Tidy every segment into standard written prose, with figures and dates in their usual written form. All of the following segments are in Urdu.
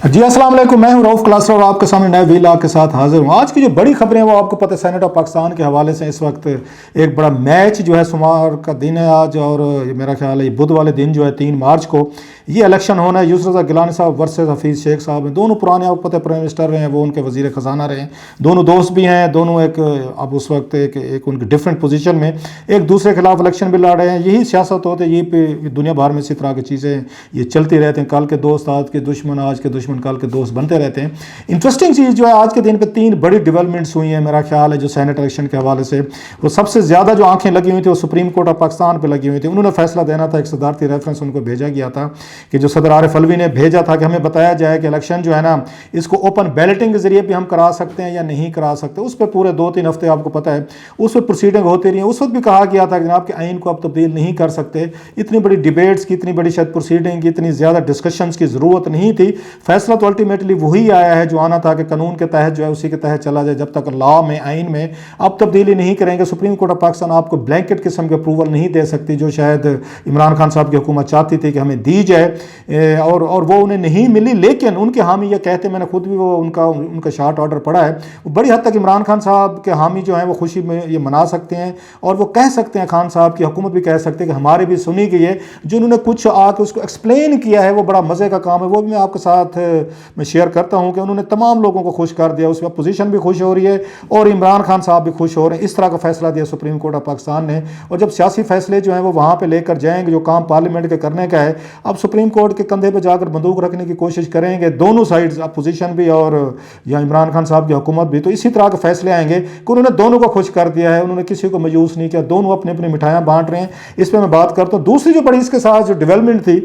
جی السلام علیکم، میں ہوں رؤف کلاسر اور آپ کے سامنے نئے ویلاگ کے ساتھ حاضر ہوں۔ آج کی جو بڑی خبریں ہیں وہ آپ کو پتہ ہے سینٹ آف پاکستان کے حوالے سے اس وقت ایک بڑا میچ جو ہے سوموار کا دن ہے آج، اور میرا خیال ہے بدھ والے دن جو ہے 3 مارچ کو یہ الیکشن ہونا ہے۔ یسر رضا گیلانی صاحب ورسز حفیظ شیخ صاحب ہیں، دونوں پرانے آپ کو پتہ ہے پرائم منسٹر رہے ہیں، وہ ان کے وزیر خزانہ رہے ہیں، دونوں دوست بھی ہیں، دونوں ایک اب اس وقت ایک ان کی ڈفرینٹ پوزیشن میں ایک دوسرے کے خلاف الیکشن بھی لڑ رہے ہیں۔ یہی سیاست ہوتے ہے، یہ پہ دنیا بھر میں اسی طرح کی چیزیں یہ چلتی رہتے ہیں، کل کے دوست آج کے دشمن، آج کے دشمن کل کے دوست بنتے رہتے ہیں۔ انٹرسٹنگ چیز جو ہے آج کے دن پہ 3 بڑی ڈیولپمنٹس ہوئی ہیں میرا خیال ہے جو سینٹ الیکشن کے حوالے سے، وہ سب سے زیادہ جو آنکھیں لگی ہوئی تھیں وہ سپریم کورٹ آف پاکستان پہ لگی ہوئی تھی۔ انہوں نے فیصلہ دینا تھا، ایک صدارتی ریفرنس ان کو بھیجا گیا تھا کہ جو صدر عارف الوی نے بھیجا تھا کہ ہمیں بتایا جائے کہ الیکشن جو ہے نا اس کو اوپن بیلٹنگ کے ذریعے بھی ہم کرا سکتے ہیں یا نہیں کرا سکتے۔ اس پہ پورے 2-3 ہفتے آپ کو پتہ ہے اس پہ پروسیڈنگ ہوتی رہی ہیں۔ اس وقت بھی کہا گیا تھا کہ جناب کہ آئین کو اب تبدیل نہیں کر سکتے، اتنی بڑی ڈیبیٹس کی، اتنی بڑی شاید پروسیڈنگ کی، اتنی زیادہ ڈسکشنز کی ضرورت نہیں تھی۔ فیصلہ تو الٹیمیٹلی وہی آیا ہے جو آنا تھا کہ قانون کے تحت جو ہے اسی کے تحت چلا جائے، جب تک لا میں آئین میں اب تبدیلی نہیں کریں گے سپریم کورٹ آف پاکستان آپ کو بلینکٹ قسم کے اپروول نہیں دے سکتی، جو شاید عمران خان صاحب کی حکومت چاہتی تھی کہ ہمیں دی جائے، اور وہ انہیں نہیں ملی۔ لیکن ان کے حامی یہ کہتے ہیں، میں نے خود بھی وہ ان کا شارٹ آرڈر پڑھا ہے، وہ بڑی حد تک عمران خان صاحب کے حامی جو ہیں وہ خوشی میں یہ منا سکتے ہیں، اور وہ کہہ سکتے ہیں خان صاحب کی حکومت بھی کہہ سکتے ہیں کہ ہماری بھی سنی گئی ہے۔ جو انہوں نے کچھ آ کے اس کو ایکسپلین کیا ہے وہ بڑا مزے کا کام ہے، وہ بھی میں آپ کے ساتھ میں شیئر کرتا ہوں کہ انہوں نے تمام لوگوں کو خوش کر دیا، اس میں اپوزیشن بھی خوش ہو رہی ہے اور عمران خان صاحب بھی خوش ہو رہے ہیں۔ اس طرح کا فیصلہ دیا سپریم کورٹ آف پاکستان نے، اور جب سیاسی فیصلے جو ہیں وہ وہاں پہ لے کر جائیں گے، جو کام پارلیمنٹ کے کرنے کا ہے، اب سپریم کورٹ کے کندھے پہ جا کر بندوق رکھنے کی کوشش کریں گے دونوں سائڈز، اپوزیشن بھی اور یا عمران خان صاحب کی حکومت بھی، تو اسی طرح کے فیصلے آئیں گے کہ انہوں نے دونوں کو خوش کر دیا ہے، انہوں نے کسی کو مایوس نہیں کیا، دونوں اپنی اپنی مٹھائیاں بانٹ رہے ہیں۔ اس پہ میں بات کرتا ہوں۔ دوسری جو بڑی اس کے ساتھ جو ڈیولپمنٹ تھی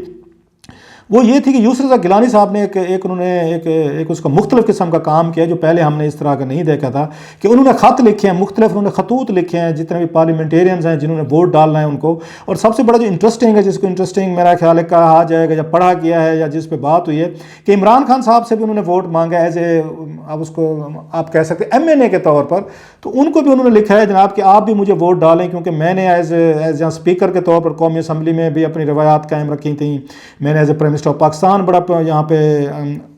وہ یہ تھی کہ یسر رضا گیلانی صاحب نے انہوں نے ایک اس کا مختلف قسم کا کام کیا جو پہلے ہم نے اس طرح کا نہیں دیکھا تھا، کہ انہوں نے خط لکھے ہیں، مختلف انہوں نے خطوط لکھے ہیں جتنے بھی پارلیمنٹیرینز ہیں جنہوں نے ووٹ ڈالنا ہے ان کو، اور سب سے بڑا جو انٹرسٹنگ ہے، جس کو انٹرسٹنگ میرا خیال ہے کہا جائے گا یا پڑھا گیا ہے یا جس پہ بات ہوئی ہے، کہ عمران خان صاحب سے بھی انہوں نے ووٹ مانگا ایز اے، اب اس کو آپ کہہ سکتے ہیں ایم این اے کے طور پر، تو ان کو بھی انہوں نے لکھا ہے جناب کہ آپ بھی مجھے ووٹ ڈالیں، کیونکہ میں نے ایز یہاں اسپیکر کے طور پر قومی اسمبلی میں بھی اپنی روایات قائم رکھی تھیں، میں نے as a prime minister of Pakistan بڑا یہاں پہ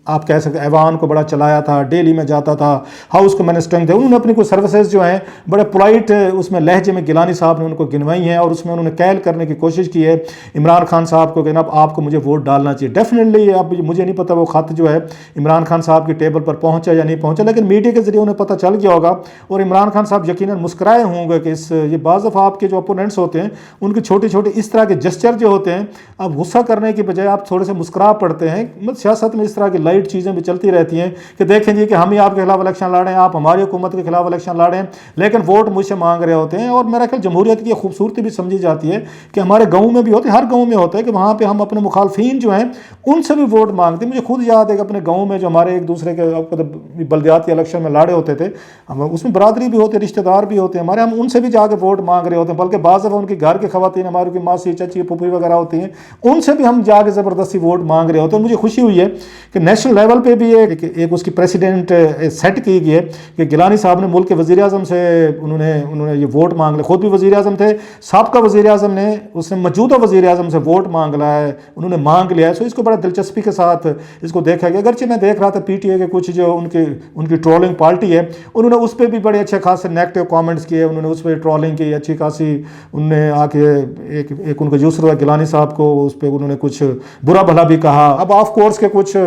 آپ کہہ سکتے ایوان کو بڑا چلایا تھا، ڈیلی میں جاتا تھا، ہاؤس کو میں نے اسٹرنگ تھے، انہوں نے اپنی کوئی سروسز جو ہیں بڑے پولائٹ اس میں لہجے میں گیلانی صاحب نے ان کو گنوائی ہیں، اور اس میں انہوں نے کیل کرنے کی کوشش کی ہے عمران خان صاحب کو کہ جناب آپ کو مجھے ووٹ ڈالنا چاہیے۔ ڈیفینیٹلی اب مجھے نہیں پتا وہ خط جو ہے عمران خان صاحب کی ٹیبل پر پہنچا یا نہیں پہنچا، لیکن میڈیا کے ذریعے انہیں پتہ چل گیا ہوگا، اور عمران خان صاحب یقیناً مسکرائے ہوں گے کہ یہ بعض دفعہ آپ کے جو اپوننٹس ہوتے ہیں ان کے چھوٹے چھوٹے اس طرح کے جسچر جو ہوتے ہیں، اب غصہ کرنے کی بجائے آپ تھوڑے سے مسکرا پڑتے ہیں۔ سیاست میں اس طرح کی لائٹ چیزیں بھی چلتی رہتی ہیں کہ دیکھیں جی کہ ہم ہی آپ کے خلاف الیکشن لڑ رہے ہیں، آپ ہماری حکومت کے خلاف الیکشن لڑ رہے ہیں، لیکن ووٹ مجھ سے مانگ رہے ہوتے ہیں۔ اور میرا خیال جمہوریت کی خوبصورتی بھی سمجھی جاتی ہے کہ ہمارے گاؤں میں بھی ہوتے ہیں، ہر گاؤں میں ہوتا ہے کہ وہاں پہ ہم اپنے مخالفین جو ہیں ان سے بھی ووٹ مانگتے ہیں۔ مجھے خود یاد ہے کہ اپنے گاؤں میں جو ہمارے ایک دوسرے کے بلدیاتی الیکشن میں لڑے ہوتے تھے، اس میں برادری بھی ہوتے، رشتہ دار بھی ہوتے ہیں ہمارے، ہم ان سے بھی جا کے ووٹ مانگ رہے ہوتے ہیں، بلکہ بعض دفعہ ان کی گھر کی خواتین ہماری کوئی ماسی چچی پھوپھی وغیرہ ہوتی ہیں، ان سے بھی ہم جا کے زبردستی ووٹ مانگ رہے ہوتے ہیں۔ مجھے خوشی ہوئی ہے کہ نیشنل لیول پہ بھی ایک اس کی پریسیڈنٹ سیٹ کی گئی ہے کہ گیلانی صاحب نے ملک کے وزیر اعظم سے انہوں نے یہ ووٹ مانگ لے، خود بھی وزیر اعظم تھے، سابقہ وزیر اعظم نے اس نے موجودہ وزیر اعظم سے ووٹ مانگ لا ہے، انہوں نے مانگ لیا ہے۔ سو اس کو بڑا دلچسپی کے ساتھ اس کو دیکھا گیا، اگرچہ میں دیکھ رہا تھا پی ٹی اے کے کچھ جو ان کی ٹرولنگ پارٹی ہے انہوں نے اس پہ بھی بڑے اچھے خاصے نیگیٹو کامنٹس کیے، انہوں نے اس پہ ٹرولنگ کی اچھی خاصی، انہوں نے آ کے ایک ان کو یسر رضا گیلانی صاحب کو اس پہ انہوں نے کچھ برا بھلا بھی کہا۔ اب آف کورس کے کچھ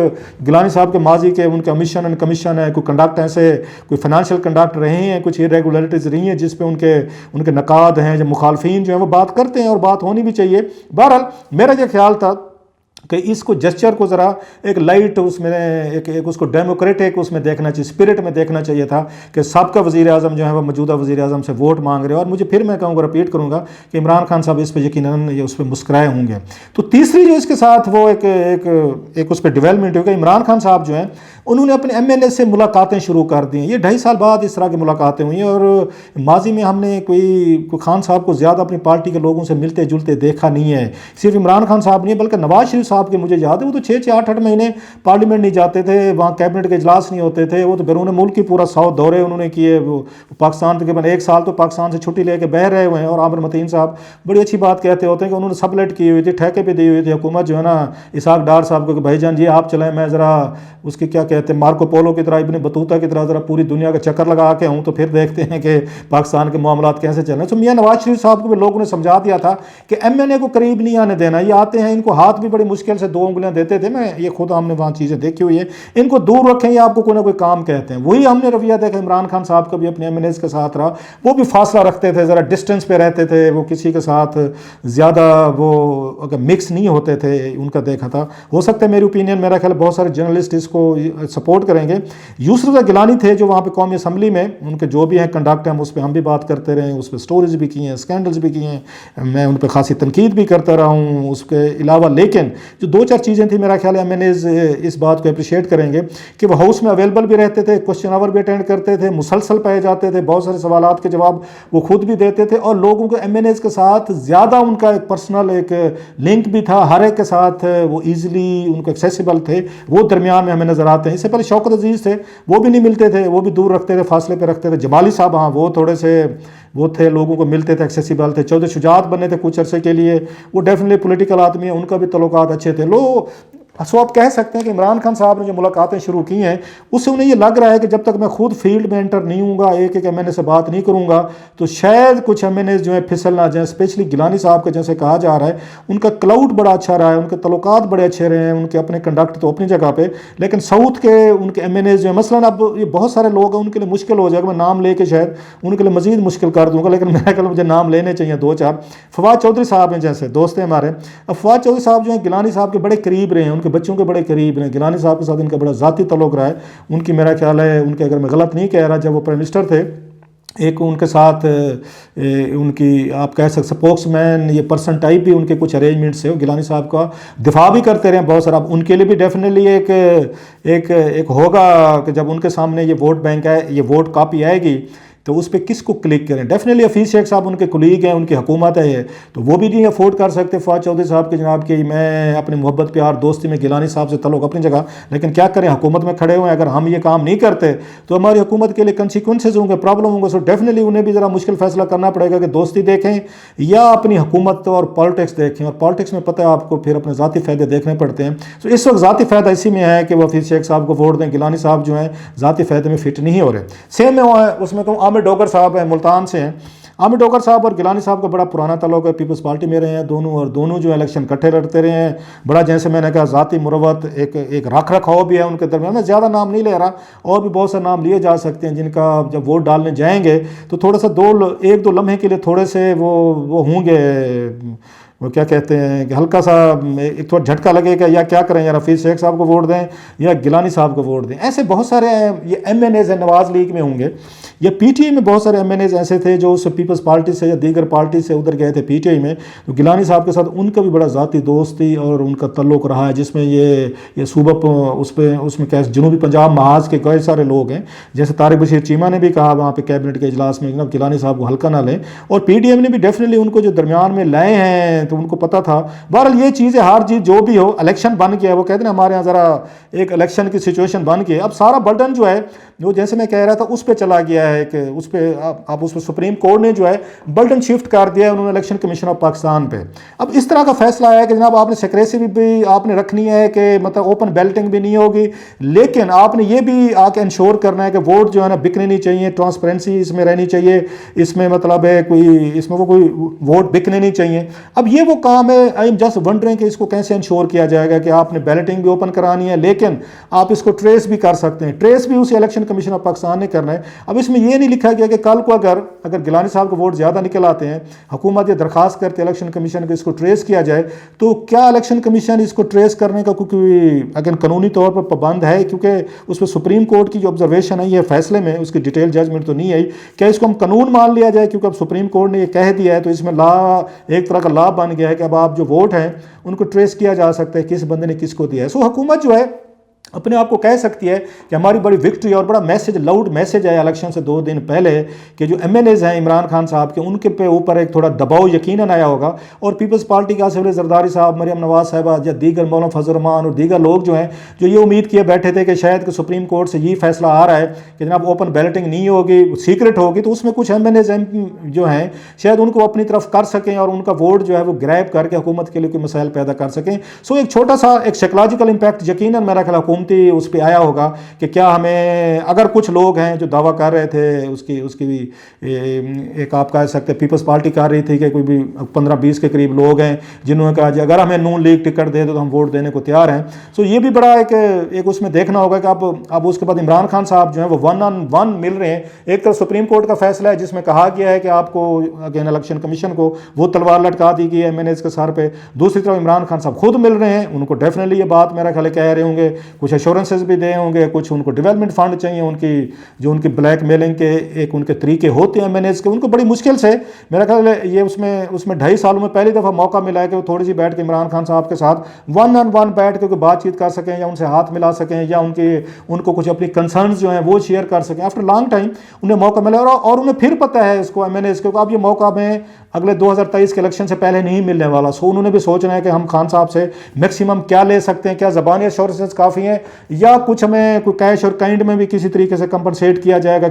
گیلانی صاحب کے ماضی کے ان کے مشن اینڈ کمیشن ہے، کوئی کنڈکٹ ایسے کوئی فائنینشیل کنڈکٹ رہے ہیں، کچھ irregularities رہی ہیں جس پہ ان کے نقاد ہیں، جو مخالفین جو ہیں وہ بات کرتے ہیں، اور بات ہونی بھی چاہیے۔ بہرحال میرا یہ خیال تھا کہ اس کو جسچر کو ذرا ایک لائٹ اس میں ایک اس کو ڈیموکریٹک اس میں دیکھنا چاہیے، اسپرٹ میں دیکھنا چاہیے تھا کہ سابقہ وزیر اعظم جو ہیں وہ موجودہ وزیر اعظم سے ووٹ مانگ رہے ہیں، اور مجھے پھر میں کہوں گا، رپیٹ کروں گا کہ عمران خان صاحب اس پہ یقیناً اس پہ مسکرائے ہوں گے۔ تو تیسری جو اس کے ساتھ وہ ایک اس پہ ڈیولپمنٹ ہوگا، عمران خان صاحب جو ہیں انہوں نے اپنے ایم ایل اے سے ملاقاتیں شروع کر دی ہیں۔ یہ 2.5 سال بعد اس طرح کی ملاقاتیں ہوئی ہیں، اور ماضی میں ہم نے کوئی خان صاحب کو زیادہ اپنی پارٹی کے لوگوں سے ملتے جلتے دیکھا نہیں ہے۔ صرف عمران خان صاحب نہیں بلکہ نواز شریف صاحب صاحب کے مجھے یاد ہے وہ تو 6-8 مہینے پارلیمنٹ نہیں جاتے تھے, وہاں کیبنٹ کے اجلاس نہیں ہوتے تھے, وہ تو بیرون ملک کی پورا 100 دورے انہوں نے کیے, وہ پاکستان تقریباً 1 سال تو پاکستان سے چھٹی لے کے بہ رہے ہوئے ہیں. اور عامر متین صاحب بڑی اچھی بات کہتے ہوتے ہیں کہ انہوں نے سبلیٹ کی ہوئی تھی, ٹھیکے پہ دی ہوئی تھی حکومت جو ہے نا اسحاق ڈار صاحب کو کہ بھائی جان جی آپ چلائیں, میں ذرا اس کی کیا کہتے ہیں مارکو پولو کی طرح ابن بطوطہ کی طرح ذرا پوری دنیا کا چکر لگا کے ہوں, تو پھر دیکھتے ہیں کہ پاکستان کے معاملات کیسے چل رہے ہیں. تو میاں نواز شریف صاحب کو بھی لوگوں نے سمجھا دیا تھا کہ ایم این اے کو قریب نہیں آنے دینا, یہ آتے ہیں ان کو ہاتھ بھی بڑی مشکل سے 2 انگلیاں دیتے تھے, میں یہ خود ہم نے وہاں چیزیں دیکھی ہوئی ہیں, ان کو دور رکھیں یہ آپ کو کوئی نہ کوئی کام کہتے ہیں. وہی ہم نے رویہ دیکھا عمران خان صاحب کا بھی اپنے ایم این ایز کے ساتھ رہا, وہ بھی فاصلہ رکھتے تھے, ذرا ڈسٹینس پہ رہتے تھے, وہ کسی کے ساتھ زیادہ وہ مکس نہیں ہوتے تھے, ان کا دیکھا تھا. ہو سکتا ہے میری اوپینین, میرا خیال بہت سارے جرنلسٹ اس کو سپورٹ کریں گے. یوسف رضا گیلانی تھے جو وہاں پہ قومی اسمبلی میں ان کے جو بھی ہیں کنڈکٹ ہیں, اس پہ ہم بھی بات کرتے رہے ہیں, اس پہ سٹوریز بھی کی ہیں, اسکینڈلز بھی کی ہیں, میں ان پہ خاصی تنقید بھی کرتا رہا ہوں اس کے علاوہ. لیکن جو 2-4 چیزیں تھیں میرا خیال ہے ایم این ایز اس بات کو اپریشیٹ کریں گے کہ وہ ہاؤس میں اویلیبل بھی رہتے تھے, کوشچن آور بھی اٹینڈ کرتے تھے, مسلسل پائے جاتے تھے, بہت سارے سوالات کے جواب وہ خود بھی دیتے تھے, اور لوگوں کے ایم این ایز کے ساتھ زیادہ ان کا ایک پرسنل ایک لنک بھی تھا, ہر ایک کے ساتھ وہ ایزیلی ان کو ایکسیسیبل تھے, وہ درمیان میں ہمیں نظر آتے ہیں. اس سے پہلے شوکت عزیز تھے, وہ بھی نہیں ملتے تھے, وہ بھی دور رکھتے تھے, فاصلے پہ رکھتے تھے. جمالی صاحب ہاں وہ تھوڑے سے وہ تھے, لوگوں کو ملتے تھے, ایکسیسیبل تھے. چودھری شجاعت بنے تھے کچھ عرصے کے لیے, وہ ڈیفینیٹلی پولیٹیکل آدمی ہیں, ان کا بھی تعلقات اچھے تھے. سو آپ کہہ سکتے ہیں کہ عمران خان صاحب نے جو ملاقاتیں شروع کی ہیں اس سے انہیں یہ لگ رہا ہے کہ جب تک میں خود فیلڈ میں انٹر نہیں ہوں گا, ایک ایم این اے سے بات نہیں کروں گا, تو شاید کچھ ایم این اے جو ہیں پھسل نہ جائیں. اسپیشلی گیلانی صاحب کا جیسے کہا جا رہا ہے ان کا کلاؤڈ بڑا اچھا رہا ہے, ان کے تعلقات بڑے اچھے رہے ہیں, ان کے اپنے کنڈکٹ تو اپنی جگہ پہ, لیکن ساؤتھ کے ان کے ایم این اے جو ہیں مثلاً اب یہ بہت سارے لوگ ہیں ان کے لیے مشکل ہو جائے گا, میں نام لے کے شاید ان کے لیے مزید مشکل کر دوں گا, لیکن میرا خیال مجھے نام لینے چاہیے 2-4. فواد چودھری صاحب ہیں جیسے دوست ہیں ہمارے, اب فواد چودھری صاحب جو ہیں گیلانی صاحب کے بڑے قریب رہے ہیں, ان کے بچوں کے بڑے قریب رہے ہیں. گیلانی صاحب کے ساتھ ان کا بڑا ذاتی تعلق رہا ہے. ان کی میرا خیال ہے ان کے, اگر میں غلط نہیں کہہ رہا, جب وہ پرائم منسٹر تھے ایک ان کے ساتھ ان کی آپ کہہ سکتے سپوکس مین یہ پرسن ٹائپ بھی ان کے کچھ ارینجمنٹس ہے, گیلانی صاحب کا دفاع بھی کرتے رہے بہت سارا. اب ان کے لیے بھی ڈیفینیٹلی ایک ہوگا کہ جب ان کے سامنے یہ ووٹ بینک ہے, یہ ووٹ کاپی آئے گی تو اس پہ کس کو کلک کریں. ڈیفینیٹلی حفیظ شیخ صاحب ان کے کولیگ ہیں, ان کی حکومت ہے, تو وہ بھی نہیں افورڈ کر سکتے فواد چودھری صاحب کے جناب کہ میں اپنی محبت پیار دوستی میں گیلانی صاحب سے تعلق اپنی جگہ, لیکن کیا کریں حکومت میں کھڑے ہوئے ہیں, اگر ہم یہ کام نہیں کرتے تو ہماری حکومت کے لیے کنسیکوینسز ہوں گے, پرابلم ہوں گے. سو ڈیفینیٹلی انہیں بھی ذرا مشکل فیصلہ کرنا پڑے گا کہ دوستی دیکھیں یا اپنی حکومت اور پالیٹکس دیکھیں, اور پالیٹکس میں پتہ ہے آپ کو پھر اپنے ذاتی فائدے دیکھنے پڑتے ہیں. سو اس وقت ذاتی فائدہ اسی میں ہے کہ وہ حفیظ شیخ صاحب کو ووٹ دیں, گیلانی صاحب جو ہیں ذاتی فائدے میں فٹ نہیں ہو رہے. سیم میں اس میں کہوں عامر ڈوگر صاحب ہیں ملتان سے ہیں. عامر ڈوگر صاحب اور گیلانی صاحب کا بڑا پرانا تعلق ہے, پیپلز پارٹی میں رہے ہیں دونوں, اور دونوں جو الیکشن اکٹھے لڑتے رہے ہیں. بڑا جیسے میں نے کہا ذاتی مروت ایک رکھ رکھاؤ بھی ہے ان کے درمیان. میں زیادہ نام نہیں لے رہا, اور بھی بہت سے نام لیے جا سکتے ہیں جن کا جب ووٹ ڈالنے جائیں گے تو تھوڑا سا 1-2 لمحے کے لیے تھوڑے سے وہ ہوں گے, وہ کیا کہتے ہیں کہ ہلکا سا ایک تھوڑا جھٹکا لگے گا, یا کیا کریں, یا حفیظ شیخ صاحب کو ووٹ دیں یا گیلانی صاحب کو ووٹ دیں. ایسے بہت سارے یہ ایم این ایز ہیں نواز لیگ میں ہوں گے, یا پی ٹی آئی میں بہت سارے ایم این ایز ایسے تھے جو اس پیپلز پارٹی سے یا دیگر پارٹی سے ادھر گئے تھے پی ٹی آئی میں. تو گیلانی صاحب کے ساتھ ان کا بھی بڑا ذاتی دوستی اور ان کا تعلق رہا ہے, جس میں یہ صوبہ اس میں کیسے جنوبی پنجاب محاذ کے کئی سارے لوگ ہیں. جیسے طارق بشیر چیمہ نے بھی کہا وہاں پہ کیبنٹ کے اجلاس میں جناب گیلانی صاحب کو ہلکا نہ لیں, اور پی ڈی ایم نے بھی ڈیفینیٹلی ان کو جو درمیان میں لائے ہیں تو ان کو پتہ تھا. بہرحال یہ چیز ہے, ہر چیز جو بھی ہو, الیکشن بن گیا ہے, وہ کہتے ہیں ہمارے یہاں ذرا ایک الیکشن کی سچویشن بن گئی ہے. اب سارا برڈن جو ہے جو جیسے میں کہہ رہا تھا اس پہ چلا گیا ہے کہ اس پہ اب اس پہ سپریم کورٹ نے جو ہے برڈن شفٹ کر دیا ہے انہوں نے الیکشن کمیشن آف پاکستان پہ. اب اس طرح کا فیصلہ آیا کہ جناب آپ نے سیکریسی بھی آپ نے رکھنی ہے کہ مطلب اوپن بیلٹنگ بھی نہیں ہوگی, لیکن آپ نے یہ بھی آ کے انشور کرنا ہے کہ ووٹ جو ہے نا بکنے نہیں چاہیے, ٹرانسپیرنسی اس میں رہنی چاہیے, اس میں مطلب ہے اس میں وہ کوئی ووٹ بکنے نہیں چاہیے. اب یہ وہ کام ہے, آئی ایم جسٹ ونڈرنگ کہ اس کو کیسے انشور کیا جائے گا کہ آپ نے بیلٹنگ بھی اوپن کرانی ہے لیکن آپ اس کو ٹریس بھی کر سکتے ہیں. ٹریس بھی اسی الیکشن کمیشن آف پاکستان نے کرنا ہے. اب اس میں یہ نہیں لکھا گیا کہ کل کو اگر گیلانی صاحب کو ووٹ زیادہ نکل آتے ہیں, حکومت یہ درخواست کرتے الیکشن کمیشن کو اس کو ٹریس کیا جائے, تو کیا الیکشن کمیشن اس کو ٹریس کرنے کا کوئی اگر قانونی طور پر پابند ہے, کیونکہ اس پہ سپریم کورٹ کی جو آبزرویشن ہے یہ فیصلے میں اس کی ڈیٹیل ججمنٹ تو نہیں آئی, کیا اس کو ہم قانون مان لیا جائے کیونکہ اب سپریم کورٹ نے یہ کہہ دیا ہے, تو اس میں ایک طرح کا لا بن گیا ہے کہ اب آپ جو ووٹ ہیں ان کو ٹریس کیا جا سکتا ہے کس بندے نے کس کو دیا ہے. سو حکومت جو ہے اپنے آپ کو کہہ سکتی ہے کہ ہماری بڑی وکٹری اور بڑا میسج، لاؤڈ میسج ہے الیکشن سے 2 دن پہلے کہ جو ایم ایل ایز ہیں عمران خان صاحب کے، ان کے پہ اوپر ایک تھوڑا دباؤ یقیناً آیا ہوگا، اور پیپلز پارٹی کے آصف علی زرداری صاحب، مریم نواز صاحبہ یا دیگر مولانا فضل الرحمان اور دیگر لوگ جو ہیں جو یہ امید کیے بیٹھے تھے کہ شاید کہ سپریم کورٹ سے یہ فیصلہ آ رہا ہے کہ جناب اوپن بیلٹنگ نہیں ہوگی، سیکرٹ ہوگی، تو اس میں کچھ ایم ایل ایز جو ہیں شاید ان کو اپنی طرف کر سکیں اور ان کا ووٹ جو ہے وہ گریب کر کے حکومت کے لیے کوئی مسائل پیدا کر سکیں. سو ایک چھوٹا سا ایک سائیکولوجیکل امپیکٹ یقیناً میرا خیال حکومتی اس پہ آیا ہوگا کہ کیا ہمیں، اگر کچھ لوگ ہیں جو دعویٰ کر رہے تھے اس کی بھی ایک آپ کہہ سکتے ہیں پیپلز پارٹی کر رہی تھی کہ کوئی بھی 15-20 کے قریب لوگ ہیں جنہوں نے کہا جی اگر ہمیں نون لیگ ٹکٹ دے تو ہم ووٹ دینے کو تیار ہیں. سو یہ بھی بڑا ایک اس میں دیکھنا ہوگا کہ اب اس کے بعد عمران خان صاحب جو ہیں وہ 1 on 1 مل رہے ہیں. ایک طرف سپریم کورٹ کا فیصلہ ہے جس میں کہا گیا ہے کہ آپ کو اگین الیکشن کمیشن کو وہ تلوار لٹکا دی گئی ہے ایم این ایز کے سر پہ، دوسری طرف عمران خان صاحب خود مل رہے ہیں، ان کو ڈیفینیٹلی یہ بات میرا خیال ہے کہہ رہے ہوں گے، کچھ ایشورنسز بھی دے ہوں گے، کچھ ان کو ڈیولپمنٹ فنڈ چاہیے، ان کی بلیک میلنگ کے ایک ان کے طریقے ہوتے ہیں ایم این ایز کے، ان کو بڑی مشکل سے میرا خیال ہے یہ اس میں 2.5 سالوں میں پہلی دفعہ موقع ملا ہے کہ وہ تھوڑی سی بیٹھ کے عمران خان صاحب کے ساتھ 1 on 1 بیٹھ کے کوئی بات چیت کر سکیں یا ان سے ہاتھ ملا سکیں یا ان کو کچھ اپنی کنسرنز جو ہیں وہ شیئر کر سکیں. آفٹر لانگ ٹائم انہیں موقع ملا اور انہیں پھر پتہ ہے اس کو ایم این ایز کو اب یہ موقع میں اگلے 2023 کے الیکشن سے پہلے نہیں ملنے والا. سو انہوں نے بھی سوچنا ہے کہ ہم خان صاحب سے میکسیمم کیا لے سکتے ہیں، کیا زبانی ایشورنسز کافی ہیں یا کچھ ہمیں کوئی کیش اور کائنڈ میں بھی کسی طریقے سے کمپنسیٹ کیا جائے گا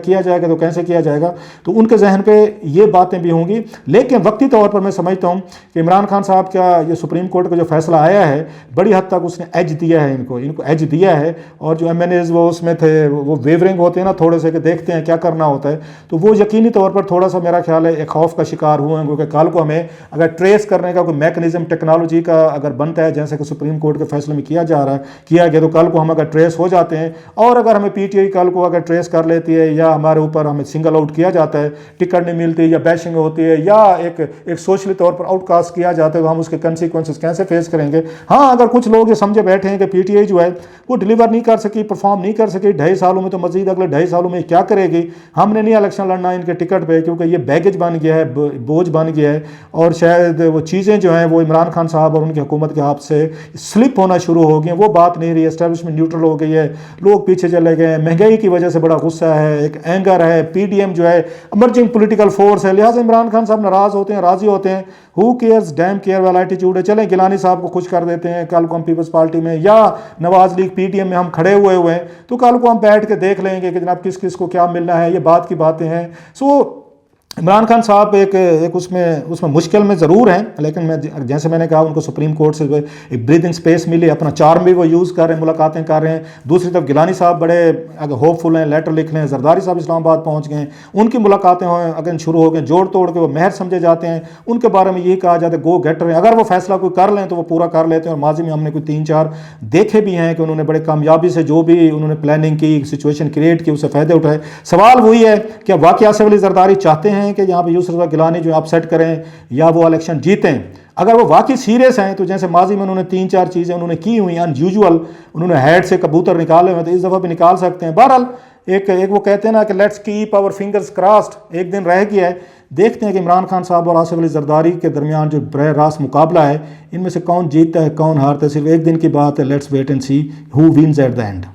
تو کیسے کیا جائے گا. تو ان کے ذہن پہ یہ باتیں بھی ہوں گی. لیکن وقتی طور پر میں سمجھتا ہوں کہ عمران خان صاحب کا یہ سپریم کورٹ کا جو فیصلہ آیا ہے بڑی حد تک اس نے ایج دیا ہے، ان کو ایج دیا ہے. اور جو ایم این ایز وہ اس میں تھے وہ ویورنگ ہوتے ہیں نا تھوڑے سے کہ دیکھتے ہیں کیا کرنا ہوتا ہے، تو وہ یقینی طور پر تھوڑا سا میرا خیال ہے ایک خوف کا شکار ہوئے ہیں، کیونکہ کل کو ہمیں اگر ٹریس کرنے کا کوئی میکنزم ٹیکنالوجی کا اگر بنتا ہے جیسے کہ سپریم کورٹ کے فیصلے میں کیا گیا تو کل کو ہم اگر ٹریس ہو جاتے ہیں اور اگر ہمیں پی ٹی آئی کل کو اگر ٹریس کر لیتی ہے یا ہمارے اوپر ہمیں سنگل آؤٹ کیا جاتا ہے، ٹکٹ نہیں ملتی یا بیشنگ ہوتی ہے یا ایک سوشلی طور پر آؤٹ کاسٹ کیا جاتا ہے، تو ہم اس کے کنسیکوینسز کیسے فیس کریں گے. ہاں اگر کچھ لوگ یہ سمجھے بیٹھے ہیں کہ پی ٹی آئی جو ہے وہ ڈلیور نہیں کر سکی، پرفارم نہیں کر سکی 2.5 سالوں میں، تو مزید اگلے 2.5 سالوں میں کیا کرے گی، ہم نے نہیں الیکشن لڑنا ان کے ٹکٹ پہ کیونکہ یہ بیگیج بن گیا ہے، بوجھ بن گیا ہے، اور شاید وہ چیزیں جو ہیں وہ عمران خان صاحب اور ان کی حکومت کے ہاتھ سے سلپ ہونا شروع ہو گئی ہیں. وہ بات نہیں رہی، اسٹیبلشمنٹ نیوٹرل ہو گئی ہے، لوگ پیچھے چلے گئے ہیں، مہنگائی کی وجہ سے بڑا غصہ ہے، ایک اینگر ہے، پی ڈی ایم جو ہے امرجنگ پولیٹیکل فورس ہے، لہٰذا عمران خان صاحب ناراض ہوتے ہیں، راضی ہوتے ہیں. ہو کیئرز ڈیم کیئر والا ایٹیچیوڈ ہے، چلیں گیلانی صاحب کو خوش کر دیتے ہیں، کل کو ہم پیپلز پارٹی میں یا نواز لیگ پی ڈی ایم میں ہم کھڑے ہوئے ہیں تو کل کو ہم بیٹھ کے دیکھ لیں گے کہ جناب کس کس کو کیا ملنا ہے، یہ بات کی باتیں ہیں. سو عمران خان صاحب ایک اس میں مشکل میں ضرور ہیں، لیکن جیسے میں نے کہا ان کو سپریم کورٹ سے ایک بریدنگ سپیس ملی، اپنا چارم بھی وہ یوز کر رہے ہیں، ملاقاتیں کر رہے ہیں. دوسری طرف گیلانی صاحب بڑے اگر ہوپ فل ہیں، لیٹر لکھ رہے ہیں، زرداری صاحب اسلام آباد پہنچ گئے ہیں، ان کی ملاقاتیں اگر شروع ہو گئے، جوڑ توڑ کے وہ مہر سمجھے جاتے ہیں، ان کے بارے میں یہ کہا جاتا ہے گو گیٹر ہیں، اگر وہ فیصلہ کوئی کر لیں تو وہ پورا کر لیتے ہیں. اور ماضی میں ہم نے کوئی 3-4 دیکھے بھی ہیں کہ انہوں نے بڑے کامیابی سے جو بھی انہوں نے پلاننگ کی، سچویشن کریٹ کی، اس سے فائدے اٹھائے. سوال وہی ہے کہ واقعی آصف علی زرداری چاہتے ہیں کہ یہاں پہ یوسف گیلانی جو اپ سیٹ کریں یا وہ الیکشن جیتیں؟ اگر وہ واقعی سیریس ہیں تو جیسے ماضی میں انہوں نے 3-4 چیزیں انہوں نے کی ہوئی ان یوزول، انہوں نے ہیڈ سے کبوتر نکالے ہوئے، تو اس دفعہ بھی نکال سکتے ہیں. بہرحال ایک وہ کہتے ہیں نا کہ let's keep our fingers crossed, ایک دن رہ گیا ہے، دیکھتے ہیں کہ عمران خان صاحب اور آصف علی زرداری کے درمیان جو براہ راست مقابلہ ہے ان میں سے کون جیتتا ہے کون ہارتا ہے. صرف ایک دن کی بات ہے، let's wait and see who wins at the and.